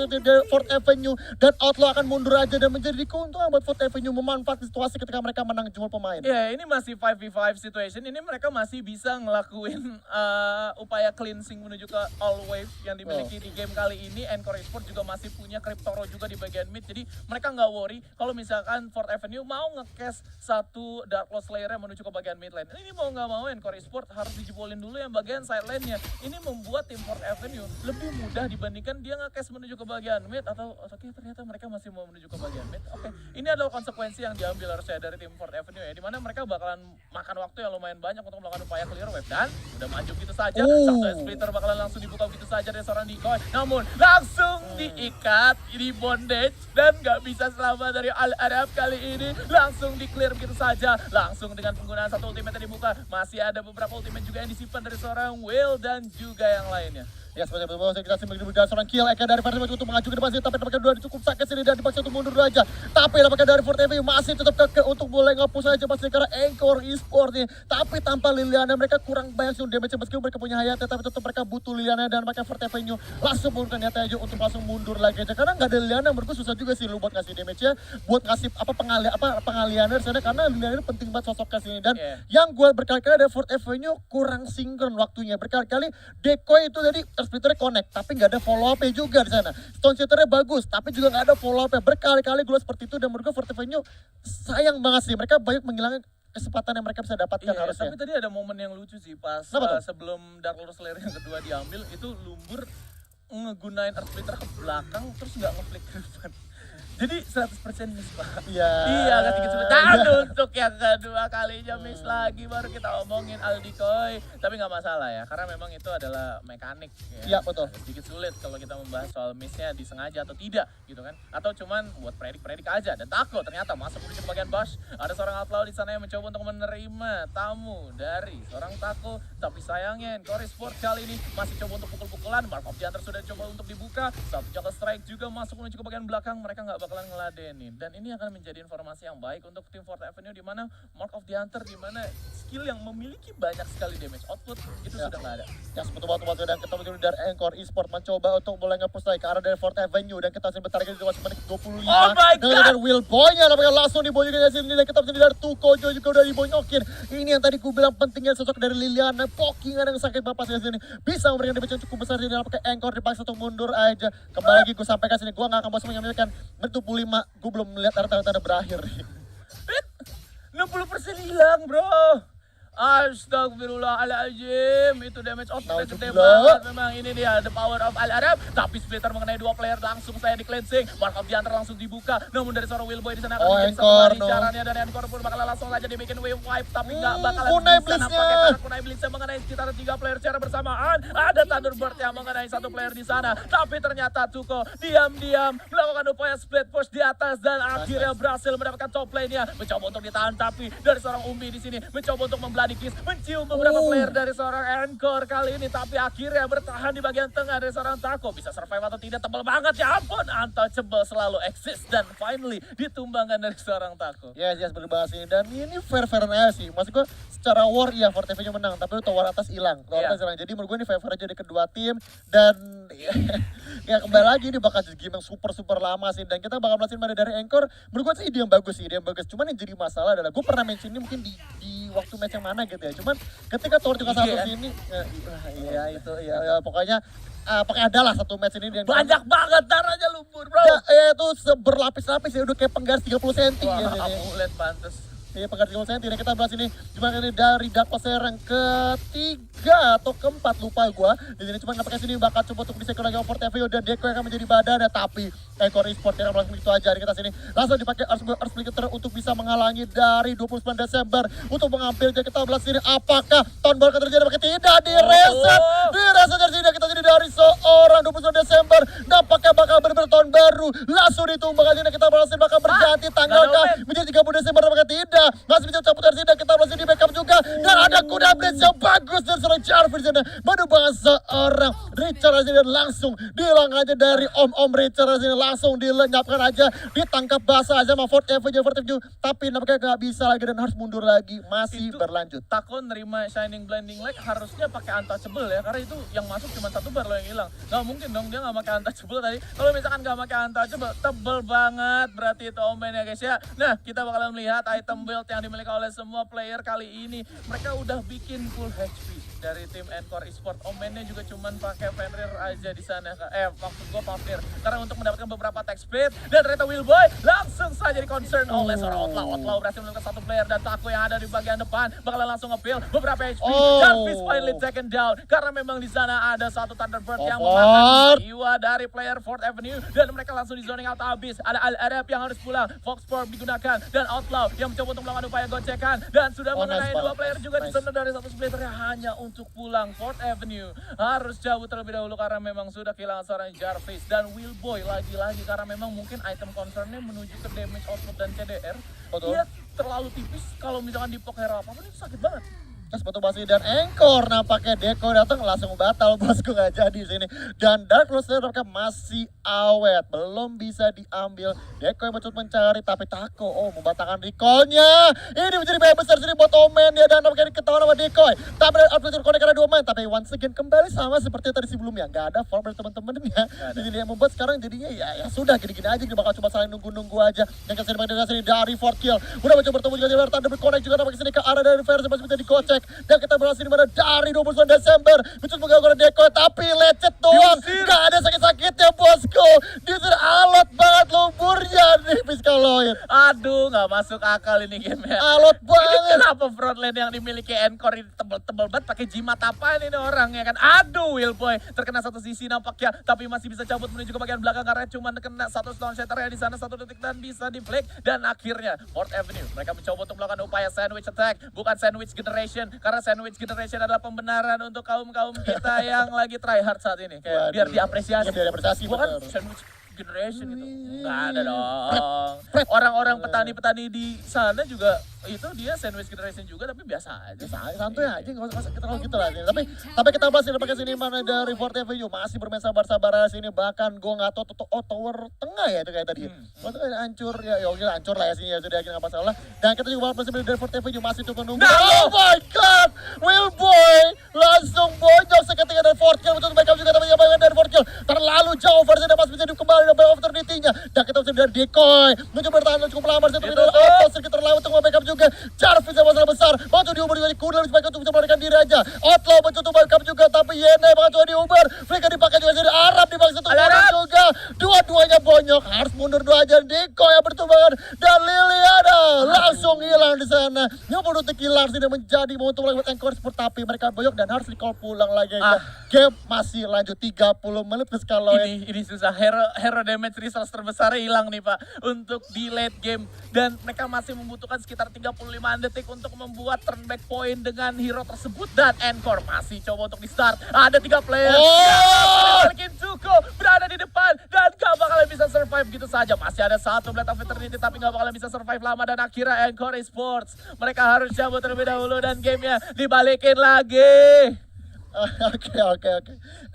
di 4th Avenue dan Outlaw akan mundur aja dan menjadi keuntungan buat 4th Avenue memanfaatkan situasi ketika mereka menang jumlah pemain. Ya ini masih 5v5 situation ini mereka masih bisa ngelakuin upaya cleansing menuju ke all wave yang dimiliki di game kali ini. Encore Esports juga masih punya Cryptoro juga di bagian mid jadi mereka nggak worry kalau misalkan 4th Avenue mau nge-cast satu Dark Lord Slayer menuju ke bagian mid lane. Ini mau nggak mau Encore Esports harus dijebolin dulu yang bagian side lane-nya. Ini membuat tim 4th Avenue lebih mudah dibandingkan dia nge-cast menuju ke bagian mid atau oke ternyata mereka masih mau menuju ke bagian mid. Oke, ini adalah konsekuensi yang diambil harusnya dari tim 4th Avenue ya, dimana mereka bakalan makan waktu yang lumayan banyak untuk melakukan upaya clear wave dan udah maju gitu saja. Satu splitter bakalan langsung dibuka gitu saja dari seorang Decoy, namun langsung diikat di bondage dan nggak bisa selamat dari Al-Arab kali ini. Langsung di clear gitu saja, langsung dengan penggunaan satu ultimate yang dibuka. Masih ada beberapa ultimate juga yang disimpan dari seorang Will dan juga yang lainnya. Ya seperti itu kita simak dulu dari seorang kill Eka dari Faris untuk mengajukan ke depan sini tapi dapatkan dua cukup sakit sini dan dipaksa untuk mundur dulu aja tapi dapatkan dari 4th Avenue masih tetap keke untuk boleh ngapus aja pasti karena Encore Esports nih tapi tanpa Liliana mereka kurang banyak sih damage meskipun mereka punya Hayate tapi tetap mereka butuh Liliana dan mereka 4th Avenue langsung menggunakan Hayate aja untuk langsung mundur lagi aja karena nggak ada Liliana menurut gue susah juga sih lu buat ngasih damage nya buat ngasih pengalian dari sana karena Liliana penting banget sosoknya sini dan yang gue berkali-kali ada 4th Avenue kurang sinkron waktunya berkali-kali Decoy itu tadi splitternya connect tapi nggak ada follow up juga di sana. Stone Shooternya bagus tapi juga nggak ada follow up berkali-kali gue seperti itu dan menurut gue 4th Avenue sayang banget sih mereka banyak menghilangkan kesempatan yang mereka bisa dapatkan harusnya. Tapi tadi ada momen yang lucu sih pas sebelum Dark Lord Slayer yang kedua diambil itu Lumbur ngegunain Earth Splitter ke belakang terus nggak ngeflick ke depan. Jadi 100% miss pak. Iya kan sedikit dan untuk yang kedua kalinya miss lagi baru kita omongin Aldikoy. Tapi nggak masalah ya karena memang itu adalah mekanik ya. Iya betul. Sedikit sulit kalau kita membahas soal missnya disengaja atau tidak gitu kan. Atau cuman buat predik aja dan Tako ternyata masuk menuju ke bagian Bash. Ada seorang Outlaw di sana yang mencoba untuk menerima tamu dari seorang Tako. Tapi sayangnya Encore Esports kali ini masih coba untuk pukul-pukulan. Mark of Janter sudah coba untuk dibuka. Satu jungle strike juga masuk menuju ke bagian belakang. Mereka nggak bakalan ngeladenin. Dan ini akan menjadi informasi yang baik untuk tim Fourth Avenue di mana Mark of the Hunter, di mana skill yang memiliki banyak sekali damage output itu sudah nggak ada. Yang sebetul waktu dan kita menuju dari Encore Esport mencoba untuk mulai nge-push lagi ke arah dari Fourth Avenue dan kita sebentar lagi di menit 25. Oh my God! Dan Will Boy-nya nampaknya langsung dibonyokin dari sini dan kita menuju dari Tukojo juga udah dibonyokin. Ini yang tadi ku bilang pentingnya sosok dari Liliana, pokingan yang sakit bapas di sini bisa memberikan damage yang cukup besar di dalam pakai Encore dipaksa untuk mundur aja. Kembali lagi gue sampaikan sini, gue gak akan bosan menyampaikan menit 25, gue belum melihat tanda-tanda berakhir. 60% hilang bro. Astagfirullahaladzim, itu damage output gede Nauzubillah. banget. Memang ini dia the power of Al-Arab. Tapi splitter mengenai dua player langsung saya di cleansing. Mark of the Hunter langsung dibuka. Namun dari seorang Willboy di sana akan bikin satu Encore, kali caranya, dan Encore pun bakal langsung aja dibikin wave wipe, tapi nggak bakalan Kunai bisa Blitznya. nampaknya karena Kunai Blitznya mengenai sekitar 3 player secara bersamaan. Ada Thunderbird yang mengenai satu player di sana, tapi ternyata Tuko diam-diam melakukan upaya split push di atas dan akhirnya berhasil mendapatkan top lane-nya. Mencoba untuk ditahan, tapi dari seorang Umi di sini mencoba untuk membloody kiss, mencium beberapa player dari seorang Encore kali ini, tapi akhirnya bertahan di bagian tengah dari seorang Taco. Bisa survive atau tidak, tebal banget, ya ampun, untouchable selalu eksis, dan finally ditumbangkan dari seorang Taco. Yes, bener banget sih. Dan ini fair-fair aja sih. Maksud gue secara war ya Fourth Avenue menang, tapi itu war atas hilang. Iya. Jadi menurut gue ini fair-fair aja di kedua tim. Dan ya kembali lagi ini bakal jadi game yang super lama sih. Dan kita bakal melihat mana dari Encore. Menurut gue sih ide yang bagus sih, ide yang bagus. Cuman yang jadi masalah adalah gue pernah mention ini mungkin di waktu match yang mana gitu ya. Cuman ketika Tower 31 ini pokoknya ada lah satu match ini yang Banyak banget darahnya lumpur bro. ya itu berlapis-lapis ya, udah kayak penggaris 30 cm Wah, ya. aku lihat pantes. Iya, penggaris 30 cm. Nah, kita bahas ini gimana ini dari Dark Placer yang ketiga atau keempat, lupa gua. Di sini cuma nampaknya sini bakal coba untuk disecure lagi over TV dan Deko yang akan menjadi badan, tapi Encore Esport yang langsung itu aja. Di kita sini langsung dipakai Earth Splitter untuk bisa menghalangi dari 29 Desember untuk mengambil. Dan kita belas ini apakah tahun baru akan terjadi, apakah tidak di reset. Di reset dari sini kita jadi dari seorang 29 Desember nampaknya bakal benar-benar tahun baru langsung ditumbangkan. Sini kita belas ini bakal berganti tanggalkah menjadi 30 Desember, apakah tidak masih bisa cabut dari sini. Kita belas ini backup juga dan ada kuda blitz yang bagus dan seorang Jarvis dan menubah seorang Richard dan langsung dihilang aja dari Om Richard sini, langsung dilenyapkan aja, ditangkap basah aja sama Fourth Avenue, tapi nampaknya nggak bisa lagi dan harus mundur lagi, masih Itu berlanjut. Taco nerima Shining Blinding Light harusnya pakai untouchable ya, karena itu yang masuk cuma satu bar loh yang hilang. Nggak mungkin dong dia nggak pakai untouchable tadi. Kalau misalkan nggak pakai untouchable, tebel banget berarti itu omen ya guys ya. Nah, kita bakalan melihat item build yang dimiliki oleh semua player kali ini. Mereka udah bikin full HP dari tim Encore Esport. Omennya juga cuman pakai Fenrir aja di sana. Maksud gue Fafnir. Karena untuk mendapatkan beberapa attack speed, dan ternyata Willboy langsung saja di concern oleh seorang Outlaw. Outlaw berhasil menemukan satu player, dan Taco yang ada di bagian depan bakalan langsung nge-peel beberapa HP. Jarvis finally taken down karena memang di sana ada satu Thunderbird yang memakan jiwa dari player Fourth Avenue, dan mereka langsung di zoning out habis. Ada Al-Arab yang harus pulang, Foxport digunakan, dan Outlaw yang mencoba untuk melakukan upaya gocekan, dan sudah mengenai dua player juga di sana dari satu splitter yang hanya untuk pulang. Fourth Avenue harus cabut terlebih dahulu karena memang sudah kehilangan seorang Jarvis, dan Willboy lagi-lagi karena memang mungkin item concernnya menuju ke damage output dan CDR. Dia terlalu tipis, kalau misalkan di poke hero apapun itu sakit banget. Sepatu basi dan Encore nampaknya Deko datang langsung batal, bosku nggak jadi sini. Dan Dark Placer masih awet, belum bisa diambil. Deko yang mencoba mencari tapi Taco membatalkan recall-nya. Ini menjadi bahaya besar sini buat Omen ya, dan nampaknya ketahuan sama Deko. Tapi Dark Placer connect karena 2 main, tapi once again kembali sama seperti tadi sebelumnya, nggak ada farm dari teman-temannya. Di sini yang membuat sekarang jadinya ya sudah gini-gini aja, kita bakal coba saling nunggu-nunggu aja. Yang kesini dari sini dari 4 kill, udah mencoba bertemu juga dengan Thunder connect juga nampaknya sini ke arah dari Ferris masih bisa dikocek. Dan kita berhasil di mana dari 29 Desember mencoba mengganggu Deko, tapi lecet doang, gak ada sakit-sakitnya bosku. Di sini alot banget lumburnya nih Piskaloid. Aduh, nggak masuk akal ini gamenya. Alot banget. Ini kenapa frontline yang dimiliki Encore ini tebel-tebel banget, pakai jimat apaan ini orang ya kan? Aduh, Willboy terkena satu sisi nampaknya, tapi masih bisa cabut menuju ke bagian belakang karena cuma kena satu stone shatter ya di sana 1 detik dan bisa di flick. Dan akhirnya Fourth Avenue mereka mencoba untuk melakukan upaya sandwich attack, bukan sandwich generation, karena sandwich generation adalah pembenaran untuk kaum-kaum kita yang lagi try hard saat ini. Kayak biar diapresiasi. Ya, biar diapresiasi, Bukan bener. sandwich generation gitu. Nggak ada dong. Orang-orang petani-petani di sana juga itu dia sandwich generation juga tapi biasa aja. Santuy aja, nggak usah kita terlalu gitu lah. Tapi kita bahas ini pakai sini mana dari Fort Avenue masih bermain sabar-sabar sini, bahkan gue nggak tahu tower tengah ya itu kayak tadi. Maksudnya hancur ya udah hancur lah ya sini ya sudah nggak masalah. Dan kita juga bahas dari Fort Avenue masih coba nunggu. Oh my god, Will Boy langsung bonyok seketika dari Fort Kill untuk backup juga tapi yang dari Fort Kill terlalu jauh versi dan masih bisa kembali dan opportunity-nya. Dan kita bisa dari Decoy menuju bertahan cukup lama tapi dari Otto sedikit terlalu untuk backup juga. Jarvis yang masalah besar, bantu diuber juga Kuda lebih baik untuk bisa melarikan diri aja. Outlaw mencoba backup juga tapi Yene mencoba diuber. Mereka dipakai juga dari Arab dibangsa untuk mundur juga. Dua-duanya bonyok, harus mundur dua aja. Decoy yang bertumbangan dan Liliana langsung hilang di sana. Yang menutup hilang sini menjadi momentum lewat Encore Sport tapi mereka bonyok dan harus di-call pulang lagi. Game masih lanjut 30 menit kalau ini susah. Hero damage resource terbesar hilang nih Pak untuk di late game dan mereka masih membutuhkan sekitar 35 detik untuk membuat turn back point dengan hero tersebut dan Encore masih coba untuk di start. Ada 3 player. Balikin Zuko berada di depan dan gak bakalan bisa survive gitu saja. Masih ada satu Blade of Eternity tapi gak bakalan bisa survive lama dan akhirnya Encore Esports mereka harus cabut terlebih dahulu dan gamenya dibalikin lagi. Oke.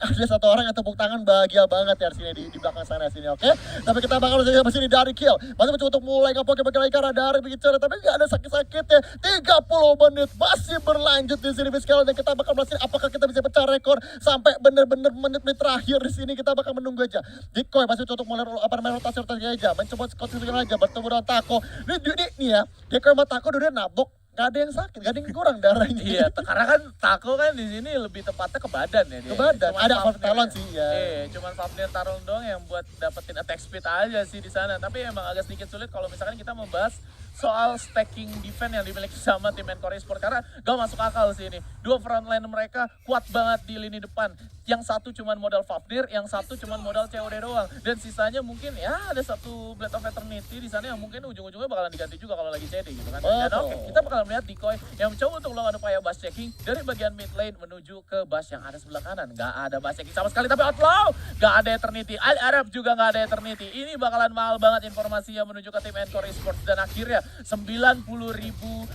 Ada satu orang yang tepuk tangan bahagia banget ya sini di belakang sana sini, oke? Tapi kita bakal saja sini dari kill. Masih mencoba untuk mulai ngepoke lagi karena dari bicara tapi nggak ada sakit-sakitnya. 30 menit masih berlanjut di sini Fiskal dan kita bakal melihat apakah kita bisa pecah rekor sampai bener-bener menit-menit terakhir di sini kita bakal menunggu aja. Decoy masih untuk mulai rotasi aja, mencoba scouting aja bertemu dengan Tako. Ini ya, Decoy sama Tako udah nabok. Gak ada yang sakit, gak ada yang kurang darahnya. Iya, karena kan Tako kan di sini lebih tepatnya ke badan ya dia. Ke badan, ada talon sih ya. Cuman Fafnir Tarung doang yang buat dapetin attack speed aja sih di sana. Tapi emang agak sedikit sulit kalau misalkan kita membahas soal stacking defense yang dimiliki sama tim Encore Esports karena gak masuk akal sih ini. Dua frontline mereka kuat banget di lini depan. Yang satu cuman modal Fafnir, yang satu cuman modal COD doang. Dan sisanya mungkin ya ada satu Blade of Eternity di sana yang mungkin ujung-ujungnya bakalan diganti juga kalau lagi CD gitu kan. Dan oke, kita bakalan melihat Decoy yang mencoba untuk melakukan upaya bus checking dari bagian mid lane menuju ke bus yang ada sebelah kanan. Gak ada bus checking sama sekali tapi Outlaw gak ada Eternity. Al-Arab juga gak ada Eternity. Ini bakalan mahal banget informasinya menuju ke tim Encore Esports dan akhirnya 90.000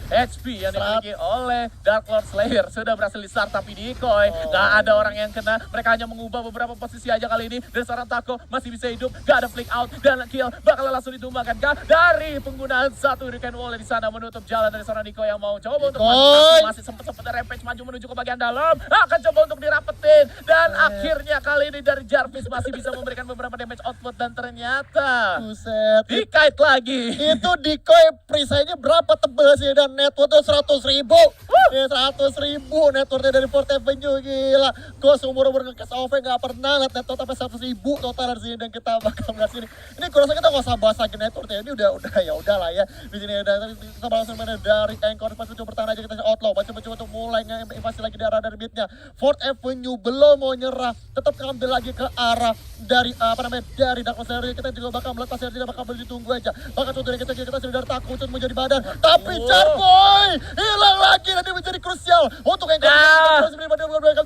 HP yang dimiliki oleh Dark Lord Slayer sudah berhasil di-start tapi Decoy gak ada orang yang kena. Mereka hanya mengubah beberapa posisi aja kali ini dan seorang Tako masih bisa hidup, gak ada flick out dan kill bakal langsung ditumbangkan dari penggunaan satu Hurricane Wall di sana menutup jalan dari seorang Decoy yang mau coba untuk masih sempat rampage maju menuju ke bagian dalam akan coba untuk dirapetin dan akhirnya kali ini dari Jarvis masih bisa memberikan beberapa damage output dan ternyata dikait lagi. Itu Decoy perisainya berapa tebel sih dan networknya 100.000. 100.000 networknya dari Fort Avenue, gila. Gue seumur-umur nge-cast off gak pernah liat network sampai 100.000 total dari sini dan kita bakal melihat sini. Ini gue rasa kita gak usah bahas lagi networknya, ini udah ya udahlah ya. Di sini udah kita langsung main dari Encore pas mencoba bertahan aja kita Outlaw masih mencoba untuk mulai invasi lagi dari midnya. Fort Avenue belum mau nyerah, tetap ngambil lagi ke arah dari dari Dark Lord. Kita juga bakal melihat pasir tidak bakal boleh ditunggu aja. Bakal contohnya kita sudah dari takut untuk menjadi badan, tapi Charboy hilang lagi dan dia menjadi krusial untuk Encore.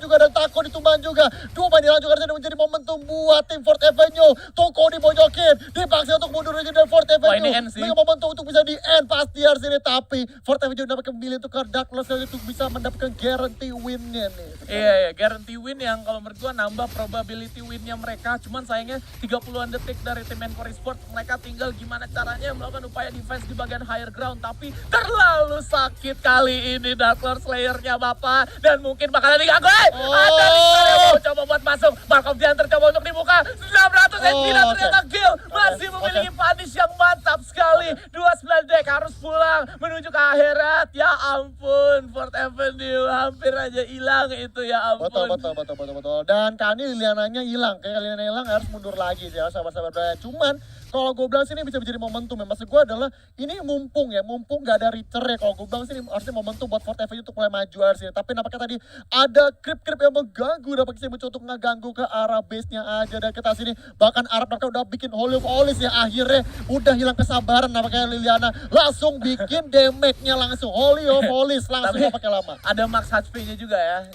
Juga dan takut ditumbang juga. Dua main hilang juga dan menjadi momentum buat tim Fort Avenue. Toko dibojokin, dipaksa untuk mundur aja dari Fort Avenue. Dengan momentum untuk bisa di end pasti harus ini tapi Fort Avenue dapat memilih untuk Dark Lord untuk bisa mendapatkan guarantee win-nya nih. Iya, guarantee win yang kalau menurut gua nambah probability win-nya mereka. Cuman sayangnya 30-an detik dari tim Encore Esports mereka tinggal gimana caranya melakukan upaya defense di bagian higher ground tapi terlalu sakit kali ini Dark Lord Slayer-nya Bapak dan mungkin bakalan diganggu. Ada Victor yang mau coba buat masuk. Markov Diantar coba untuk dibuka 900 HP dan ternyata Gil masih memiliki punish yang mantap sekali. 29 deck harus pulang menuju ke akhirat. Ya ampun, Fort Avenue hampir aja hilang itu ya ampun. Betul. Dan kali Liliananya hilang. Kayak Liliana hilang harus mundur lagi ya sahabat-sahabat. Cuman kalau gue bilang sini bisa menjadi momentum ya. Maksud gue adalah ini mumpung gak ada Richter ya. Kalau gue bilang sini harusnya momentum buat Fort Avenue untuk mulai maju harusnya. Tapi nampaknya tadi ada creep yang mengganggu. Nampaknya sih mencoba untuk ngeganggu ke arah base-nya aja. Dan kita sini bahkan Arab mereka udah bikin Holy of Holies ya. Akhirnya udah hilang kesabaran nampaknya Liliana. Langsung bikin damage-nya langsung. Holy of Holies langsung gak pakai lama. Ada max HP-nya juga ya.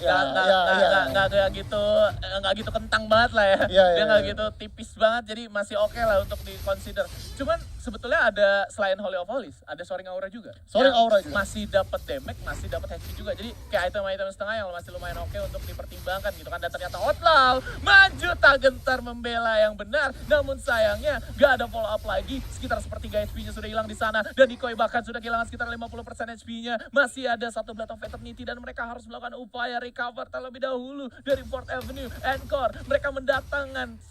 Gak gitu kentang banget lah ya. Dia gak gitu tipis banget. Jadi masih oke lah untuk di consider. Cuman sebetulnya ada selain Holy of Holies, ada Soaring Aura juga. Soaring Yang Aura juga. masih dapat damage, masih dapat HP juga. Jadi kayak item-item setengah yang masih lumayan oke untuk dipertimbangkan gitu kan. Dan ternyata Outlaw maju tak gentar membela yang benar. Namun sayangnya gak ada follow up lagi. Sekitar sepertiga HP-nya sudah hilang di sana. Dan Decoy bahkan sudah kehilangan sekitar 50% HP-nya. Masih ada satu Blade of Eternity dan mereka harus melakukan upaya recover terlebih dahulu dari 4th Avenue. Encore, mereka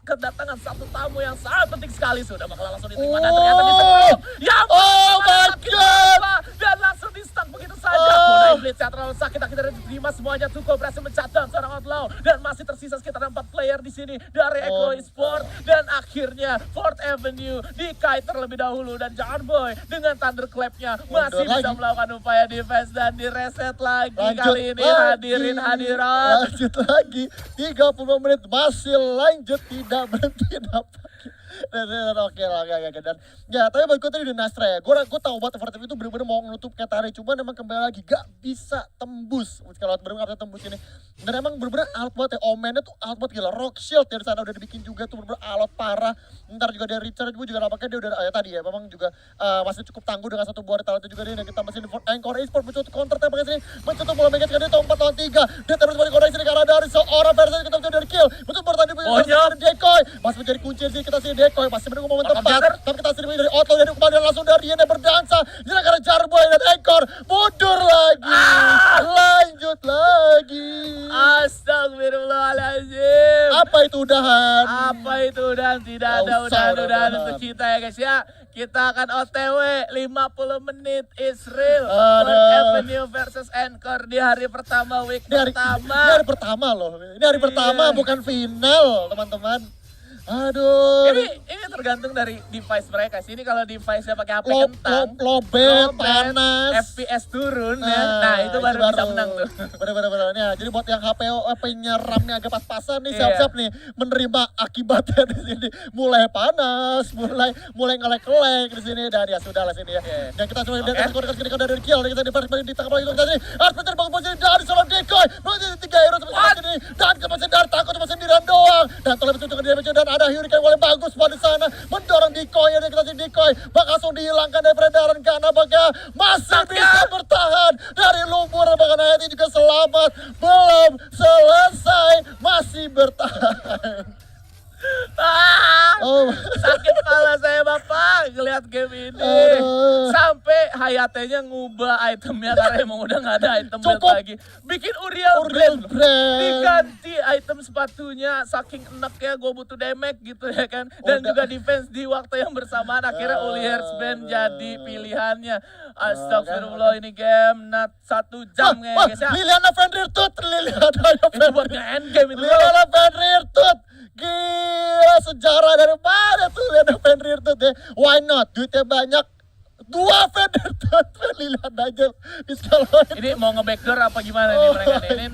kedatangan satu tamu yang sangat penting sekali. Sudah bakal langsung diterima dan ternyata diserang. Yang Oh my God! dan langsung di stuck begitu saja. Kodai Blitz yang terlalu sakit akhirnya diterima semuanya. Tuko berhasil mencatat seorang Outlaw dan masih tersisa sekitar 4 player di sini dari Echo Esport dan akhirnya 4th Avenue di kite terlebih dahulu dan John Boy dengan Thunderclap-nya masih bisa melakukan upaya defense dan direset lagi. Kali ini hadirin hadirat. Lanjut lagi 30 menit masih lanjut tidak berhenti nampaknya. Dan oke lah, dan ya tapi buat gue tadi udah Nastra ya, gue tahu banget Everton itu bener-bener mau menutup Qatari, cuman emang kembali lagi gak bisa tembus kalau bener-bener gak bisa tembus ini, dan emang bener-bener alot banget ya, Omennya tuh alot banget gila, Rock Shield dari sana udah dibikin juga tuh bener-bener alot parah, ntar juga dari Richard gue juga nampaknya dia udah tadi ya, memang juga masih cukup tangguh dengan satu buah talent juga dia, dan kita masih di Encore Esport mencoba counter tembak sini, mencoba bola Megas kan dia tahu 4 lawan 3, dia terus balik koneksi sini karena dari seorang versi kita mencoba dari kill, mencoba bertanding dari Decoy, masih menjadi kunci sih kita sih Decoy masih menunggu momen tepat, tapi kita sini dari Outlaw dari kembali langsung dari Yene berdansa, jadi karena Jarboy dan Ekor mundur lagi, lanjut lagi. Astagfirullahaladzim. Apa itu udahan? Apa itu udahan? Tidak ada udahan untuk kita ya guys ya. Kita akan OTW 50 menit Israel. 4th Avenue versus Encore di hari pertama week pertama. Ini hari pertama loh. Ini hari pertama bukan final, teman-teman. Aduh. Ini tergantung dari device mereka sih. Ini kalau device-nya pakai HP kentang, lobet, panas, FPS turun ya. Nah, itu baru bisa menang tuh. Bener-bener ya. Jadi buat yang HP-nya RAM-nya agak pas-pasan nih, siap-siap nih menerima akibatnya di sini. Mulai panas, mulai ngelek-ngelek di sini, dan ya sudah lah sini ya. Dan kita coba lihat skor dari kill, kita di tengah lagi kita sini. Harus mencari bangun posisi dari seorang Decoy. Menjadi 3 hero seperti ini. Dan kemudian dari takut cuma sendirian doang. Dan terlebih untuk damage dan ada Hurricane Wall yang bagus pada sana, mendorong Decoy dan kita Decoy langsung dihilangkan dari peredaran karena bakal masih bisa bertahan dari lumpur, bahkan Hayati juga selamat, belum selesai masih bertahan. Sakit kepala saya bapak ngeliat game ini. Sampai Hayatenya ngubah itemnya karena emang udah gak ada item build lagi. Bikin Uriel Brand diganti item sepatunya, saking enaknya gue butuh damage gitu ya kan. Dan juga defense di waktu yang bersamaan akhirnya Uriel's Brand jadi pilihannya. Astagfirullah, ini game not 1 jam ya guys ya. Liliana Fenrir Tut, Itu buat nge-end game itu. Liliana Fenrir Tut. Gila, sejarah dari mana tuh Liliana Fenrir Tut ya. Why not? Duitnya banyak. 2 Fenrir Tut, Liliana aja diskalain. Ini mau nge-backdoor apa gimana nih mereka nih?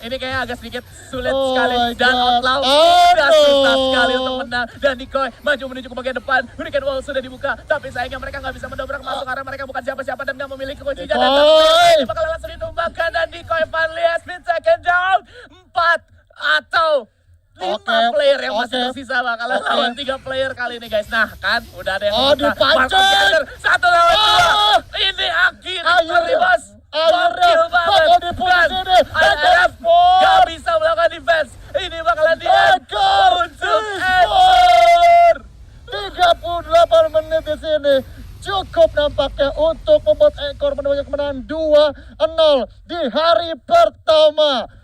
Ini kayaknya agak sedikit sulit sekali. Dan Outlaw sudah susah sekali untuk menang. Dan Decoy maju menuju ke bagian depan. Hurricane Wall sudah dibuka, tapi sayangnya mereka nggak bisa mendobrak masuk karena mereka bukan siapa-siapa dan nggak memiliki kuncinya. Dan ini bakal langsung ditumbangkan dan Decoy finally has been taken down. 4 atau 5 player yang masih tersisa bakalan lawan 3 player kali ini guys. Nah kan udah ada yang dipancing 1 lawan 2. Ini akhirnya teribas. Gokil banget. Dan IRF gak bisa melakukan defense. Ini bakalan di-end untuk Encore. 38 menit di sini. Cukup nampaknya untuk membuat Encore mendapatkan kemenangan 2-0 di hari pertama.